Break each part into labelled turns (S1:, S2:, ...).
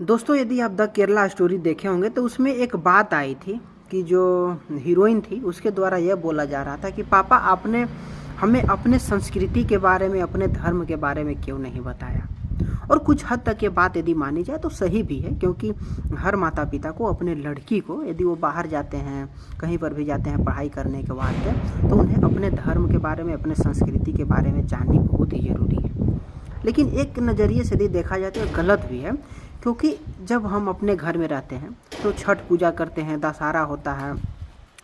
S1: दोस्तों, यदि आप द केरला स्टोरी देखे होंगे तो उसमें एक बात आई थी कि जो हीरोइन थी उसके द्वारा यह बोला जा रहा था कि पापा आपने हमें अपने संस्कृति के बारे में, अपने धर्म के बारे में क्यों नहीं बताया। और कुछ हद तक ये बात यदि मानी जाए तो सही भी है, क्योंकि हर माता पिता को अपने लड़की को, यदि वो बाहर जाते हैं, कहीं पर भी जाते हैं पढ़ाई करने के वास्ते, तो उन्हें अपने धर्म के बारे में, अपने संस्कृति के बारे में जाननी बहुत ही ज़रूरी है। लेकिन एक नज़रिए से यदि देखा जाए तो ये गलत भी है, क्योंकि जब हम अपने घर में रहते हैं तो छठ पूजा करते हैं, दशहरा होता है,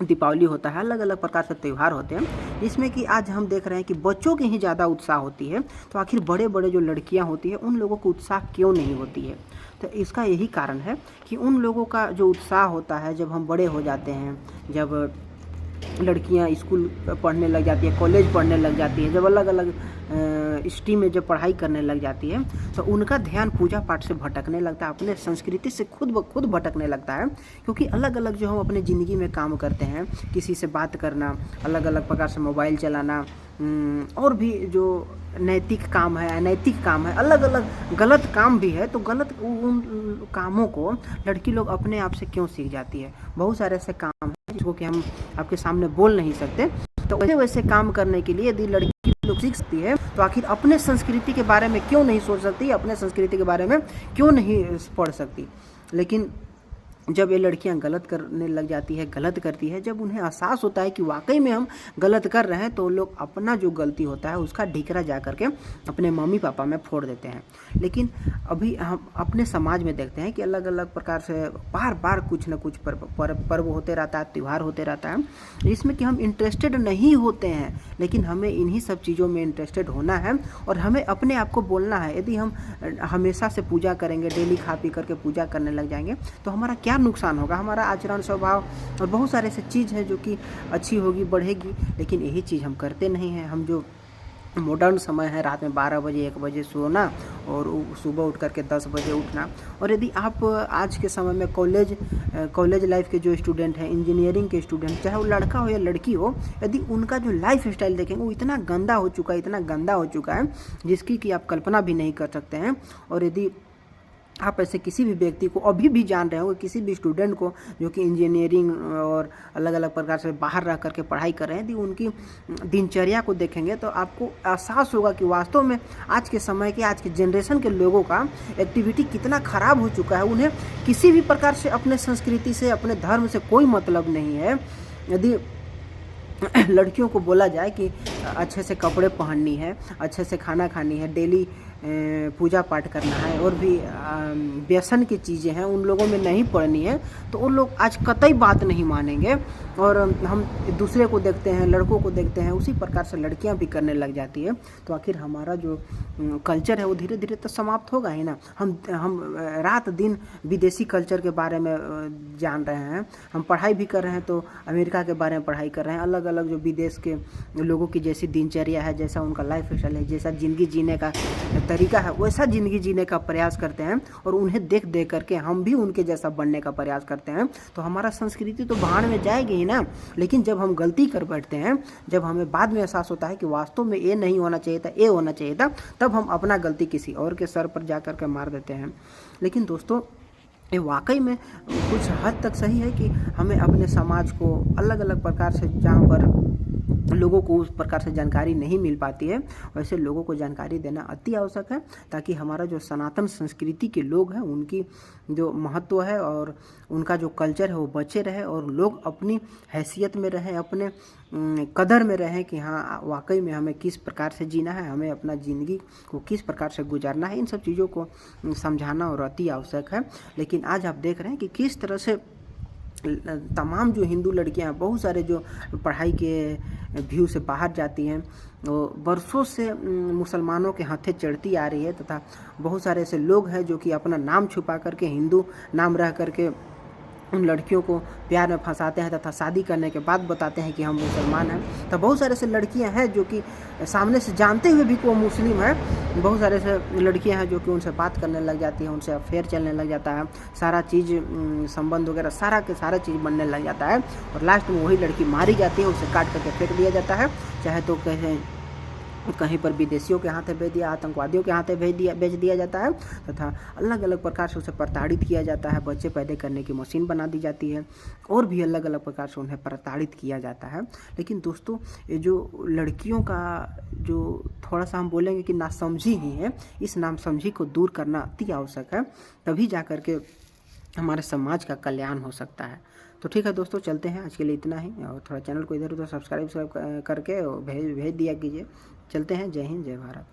S1: दीपावली होता है, अलग अलग प्रकार से त्यौहार होते हैं, जिसमें कि आज हम देख रहे हैं कि बच्चों की ही ज़्यादा उत्साह होती है। तो आखिर बड़े बड़े जो लड़कियां होती हैं उन लोगों को उत्साह क्यों नहीं होती है? तो इसका यही कारण है कि उन लोगों का जो उत्साह होता है, जब हम बड़े हो जाते हैं, जब लड़कियां स्कूल पढ़ने लग जाती है, कॉलेज पढ़ने लग जाती है, जब अलग अलग स्ट्रीम में जब पढ़ाई करने लग जाती है, तो उनका ध्यान पूजा पाठ से भटकने लगता है, अपने संस्कृति से खुद ब खुद भटकने लगता है। क्योंकि अलग अलग जो हम अपने ज़िंदगी में काम करते हैं, किसी से बात करना, अलग अलग प्रकार से मोबाइल चलाना, और भी जो नैतिक काम है, अनैतिक काम है, अलग अलग गलत काम भी है, तो गलत उन कामों को लड़की लोग अपने आप से क्यों सीख जाती है। बहुत सारे ऐसे काम हैं जिसको कि हम आपके सामने बोल नहीं सकते। तो वैसे वैसे काम करने के लिए यदि लड़की लोग सीख सकती है, तो आखिर अपने संस्कृति के बारे में क्यों नहीं सोच सकती, अपने संस्कृति के बारे में क्यों नहीं पढ़ सकती। लेकिन जब ये लड़कियां गलत करने लग जाती है, गलत करती है, जब उन्हें एहसास होता है कि वाकई में हम गलत कर रहे हैं, तो लोग अपना जो गलती होता है उसका ढिकरा जा करके अपने मम्मी पापा में फोड़ देते हैं। लेकिन अभी हम अपने समाज में देखते हैं कि अलग अलग प्रकार से बार बार कुछ न कुछ पर्व होते रहता है, त्यौहार होते रहता है, जिसमें कि हम इंटरेस्टेड नहीं होते हैं, लेकिन हमें इन्हीं सब चीज़ों में इंटरेस्टेड होना है और हमें अपने आप को बोलना है। यदि हम हमेशा से पूजा करेंगे, डेली खा पी करके पूजा करने लग जाएंगे, तो हमारा क्या नुकसान होगा। हमारा आचरण, स्वभाव और बहुत सारे ऐसे चीज़ है जो कि अच्छी होगी, बढ़ेगी, लेकिन यही चीज़ हम करते नहीं हैं। हम जो मॉडर्न समय है, रात में 12 बजे 1 बजे सोना और सुबह उठ करके 10 बजे उठना। और यदि आप आज के समय में कॉलेज लाइफ के जो स्टूडेंट हैं, इंजीनियरिंग के स्टूडेंट, चाहे वो लड़का हो या लड़की हो, यदि उनका जो लाइफ स्टाइल देखेंगे वो इतना गंदा हो चुका है, इतना गंदा हो चुका है जिसकी कि आप कल्पना भी नहीं कर सकते हैं। और यदि आप ऐसे किसी भी व्यक्ति को अभी भी जान रहे होंगे, किसी भी स्टूडेंट को जो कि इंजीनियरिंग और अलग अलग प्रकार से बाहर रह करके पढ़ाई कर रहे हैं, यदि उनकी दिनचर्या को देखेंगे तो आपको एहसास होगा कि वास्तव में आज के समय के, आज के जनरेशन के लोगों का एक्टिविटी कितना ख़राब हो चुका है। उन्हें किसी भी प्रकार से अपने संस्कृति से, अपने धर्म से कोई मतलब नहीं है। यदि लड़कियों को बोला जाए कि अच्छे से कपड़े पहननी है, अच्छे से खाना खानी है, डेली पूजा पाठ करना है, और भी व्यसन की चीज़ें हैं उन लोगों में नहीं पड़नी है, तो वो लोग आज कतई बात नहीं मानेंगे। और हम दूसरे को देखते हैं, लड़कों को देखते हैं, उसी प्रकार से लड़कियां भी करने लग जाती है। तो आखिर हमारा जो कल्चर है वो धीरे धीरे तो समाप्त होगा ही ना। हम रात दिन विदेशी कल्चर के बारे में जान रहे हैं, हम पढ़ाई भी कर रहे हैं तो अमेरिका के बारे में पढ़ाई कर रहे हैं, अलग अलग जो विदेश के लोगों की जैसी दिनचर्या है, जैसा उनका लाइफ स्टाइल है, जैसा ज़िंदगी जीने का तरीका है, वैसा ज़िंदगी जीने का प्रयास करते हैं, और उन्हें देख देख करके हम भी उनके जैसा बनने का प्रयास करते हैं। तो हमारा संस्कृति तो भाड़ में जाएगी ही ना। लेकिन जब हम गलती कर बैठते हैं, जब हमें बाद में एहसास होता है कि वास्तव में ये नहीं होना चाहिए था, ये होना चाहिए था, तब हम अपना गलती किसी और के सर पर जा कर के मार देते हैं। लेकिन दोस्तों, ये वाकई में कुछ हद तक सही है कि हमें अपने समाज को अलग अलग प्रकार से, जहाँ पर लोगों को उस प्रकार से जानकारी नहीं मिल पाती है, वैसे लोगों को जानकारी देना अति आवश्यक है, ताकि हमारा जो सनातन संस्कृति के लोग हैं उनकी जो महत्व है और उनका जो कल्चर है वो बचे रहे, और लोग अपनी हैसियत में रहें, अपने कदर में रहें कि हाँ वाकई में हमें किस प्रकार से जीना है, हमें अपना ज़िंदगी को किस प्रकार से गुजारना है। इन सब चीज़ों को समझाना और अति आवश्यक है। लेकिन आज आप देख रहे हैं कि किस तरह से तमाम जो हिंदू लड़कियां हैं, बहुत सारे जो पढ़ाई के व्यू से बाहर जाती हैं, वो बरसों से मुसलमानों के हाथे चढ़ती आ रही है, तथा बहुत सारे ऐसे लोग हैं जो कि अपना नाम छुपा करके, हिंदू नाम रह करके उन लड़कियों को प्यार में फंसाते हैं, तथा शादी करने के बाद बताते हैं कि हम मुसलमान हैं। तो बहुत सारे ऐसे लड़कियां हैं जो कि सामने से जानते हुए भी कि वो मुस्लिम है, बहुत सारे ऐसे लड़कियां हैं जो कि उनसे बात करने लग जाती हैं, उनसे अफेयर चलने लग जाता है, सारा चीज़ संबंध वगैरह सारा के सारा चीज़ बनने लग जाता है, और लास्ट में वही लड़की मारी जाती है, उसे काट करके फेंक दिया जाता है। चाहे तो कहें कहीं पर विदेशियों के हाथे भेज दिया, आतंकवादियों के हाथे बेच दिया जाता है, तथा अलग अलग प्रकार से उसे प्रताड़ित किया जाता है। बच्चे पैदा करने की मशीन बना दी जाती है और भी अलग अलग प्रकार से उन्हें प्रताड़ित किया जाता है। लेकिन दोस्तों, ये जो लड़कियों का जो थोड़ा सा हम बोलेंगे कि नासमझी ही है, इस नासमझी को दूर करना अति आवश्यक है, तभी जा कर के हमारे समाज का कल्याण हो सकता है। तो ठीक है दोस्तों, चलते हैं, आज के लिए इतना ही। और थोड़ा चैनल को इधर उधर सब्सक्राइब करके भेज दिया कीजिए। चलते हैं, जय हिंद, जय भारत।